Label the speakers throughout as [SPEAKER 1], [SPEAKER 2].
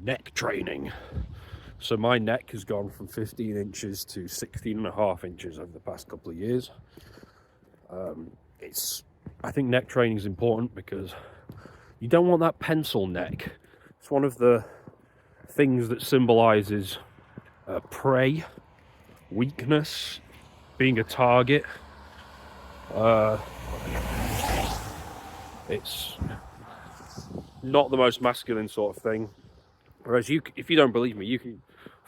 [SPEAKER 1] neck training. So my neck has gone from 15 inches to 16.5 inches over the past couple of years. I think neck training is important because you don't want that pencil neck. It's one of the things that symbolizes prey, weakness, being a target. It's not the most masculine sort of thing. Whereas if you don't believe me, you can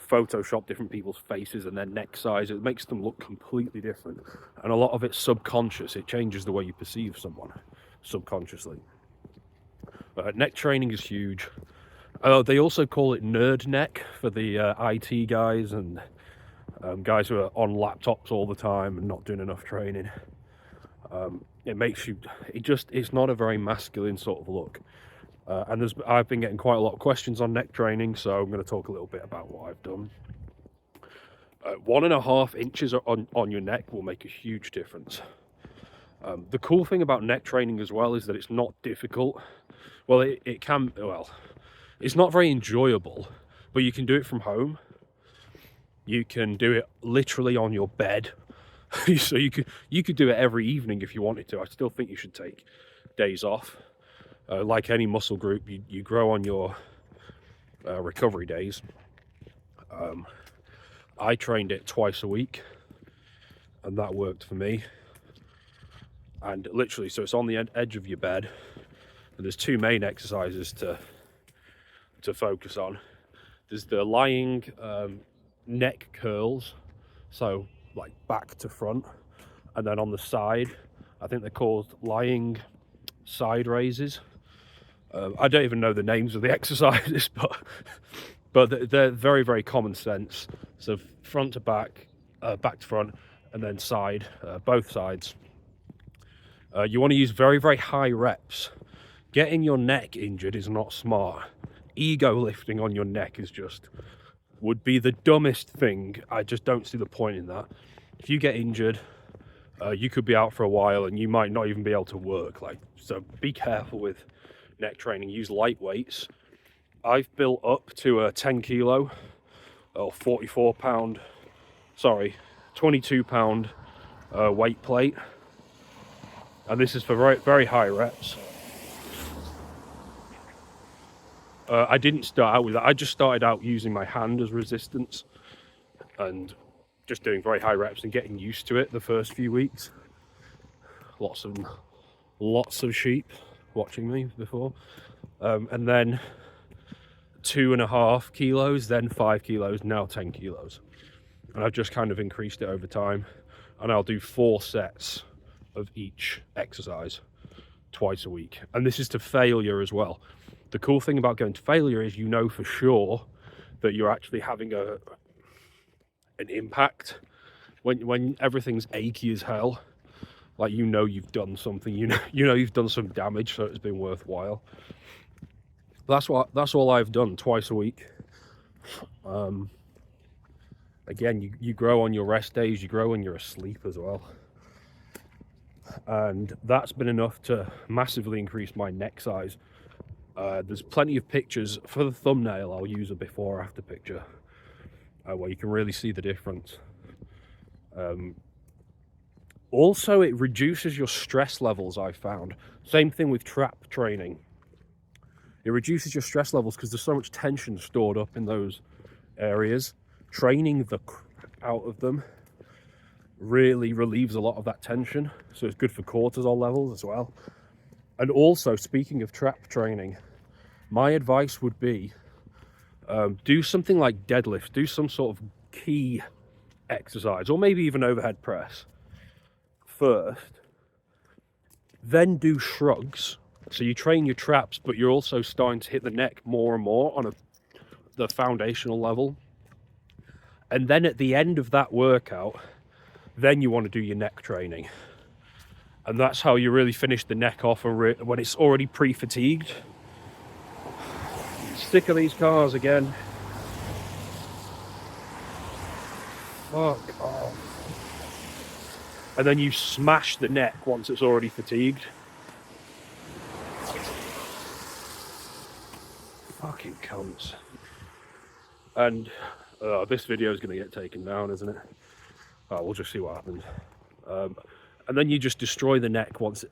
[SPEAKER 1] Photoshop different people's faces and their neck size. It makes them look completely different. And a lot of it's subconscious. It changes the way you perceive someone subconsciously. Neck training is huge. They also call it nerd neck for the IT guys and guys who are on laptops all the time and not doing enough training. It's not a very masculine sort of look. And I've been getting quite a lot of questions on neck training, so I'm going to talk a little bit about what I've done. 1.5 inches on your neck will make a huge difference. The cool thing about neck training as well is that it's not difficult. Well, it's not very enjoyable, but you can do it from home. You can do it literally on your bed. So you could do it every evening if you wanted to. I still think you should take days off. Like any muscle group, you grow on your recovery days. I trained it twice a week, and that worked for me. And literally, so it's on the edge of your bed, and there's two main exercises to focus on. There's the lying neck curls, so like back to front, and then on the side, I think they're called lying side raises. I don't even know the names of the exercises, but they're very, very common sense. So front to back, back to front, and then side, both sides. You want to use very, very high reps. Getting your neck injured is not smart. Ego lifting on your neck would be the dumbest thing. I just don't see the point in that. If you get injured, you could be out for a while and you might not even be able to work. So be careful with neck training. Use light weights. I've built up to a 10 kilo or 22 pound weight plate, and this is for very, very high reps. I didn't start out with that. I just started out using my hand as resistance and just doing very high reps and getting used to it the first few weeks. Lots of sheep watching me before. And then 2.5 kilos, then 5 kilos, now 10 kilos. And I've just kind of increased it over time. And I'll do 4 sets of each exercise twice a week. And this is to failure as well. The cool thing about going to failure is you know for sure that you're actually having an impact. When everything's achy as hell, like you've done something, you know you've done some damage, so it's been worthwhile. That's all I've done twice a week. Again, you grow on your rest days, you grow when you're asleep as well. And that's been enough to massively increase my neck size. There's plenty of pictures. For the thumbnail, I'll use a before after picture where you can really see the difference. Also, it reduces your stress levels, I found. Same thing with trap training. It reduces your stress levels because there's so much tension stored up in those areas. Training the out of them really relieves a lot of that tension. So it's good for cortisol levels as well. And also, speaking of trap training, my advice would be do something like deadlift, do some sort of key exercise, or maybe even overhead press first, then do shrugs. So you train your traps, but you're also starting to hit the neck more and more on the foundational level. And then at the end of that workout, then you want to do your neck training. And that's how you really finish the neck off when it's already pre-fatigued. Sick of these cars again. Fuck off. And then you smash the neck once it's already fatigued. Fucking cunts. And this video is going to get taken down, isn't it? We'll just see what happens. And then you just destroy the neck once,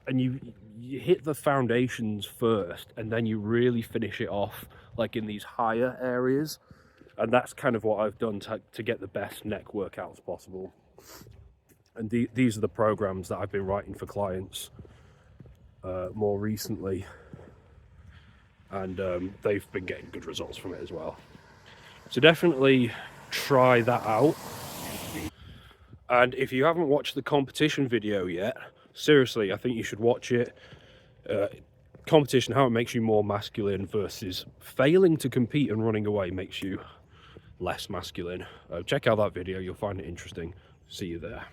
[SPEAKER 1] and you hit the foundations first, and then you really finish it off like in these higher areas. And that's kind of what I've done to get the best neck workouts possible. And these are the programs that I've been writing for clients more recently, and they've been getting good results from it as well. So definitely try that out. And if you haven't watched the competition video yet, seriously, I think you should watch it. Competition, how it makes you more masculine versus failing to compete and running away makes you less masculine. Check out that video, you'll find it interesting. See you there.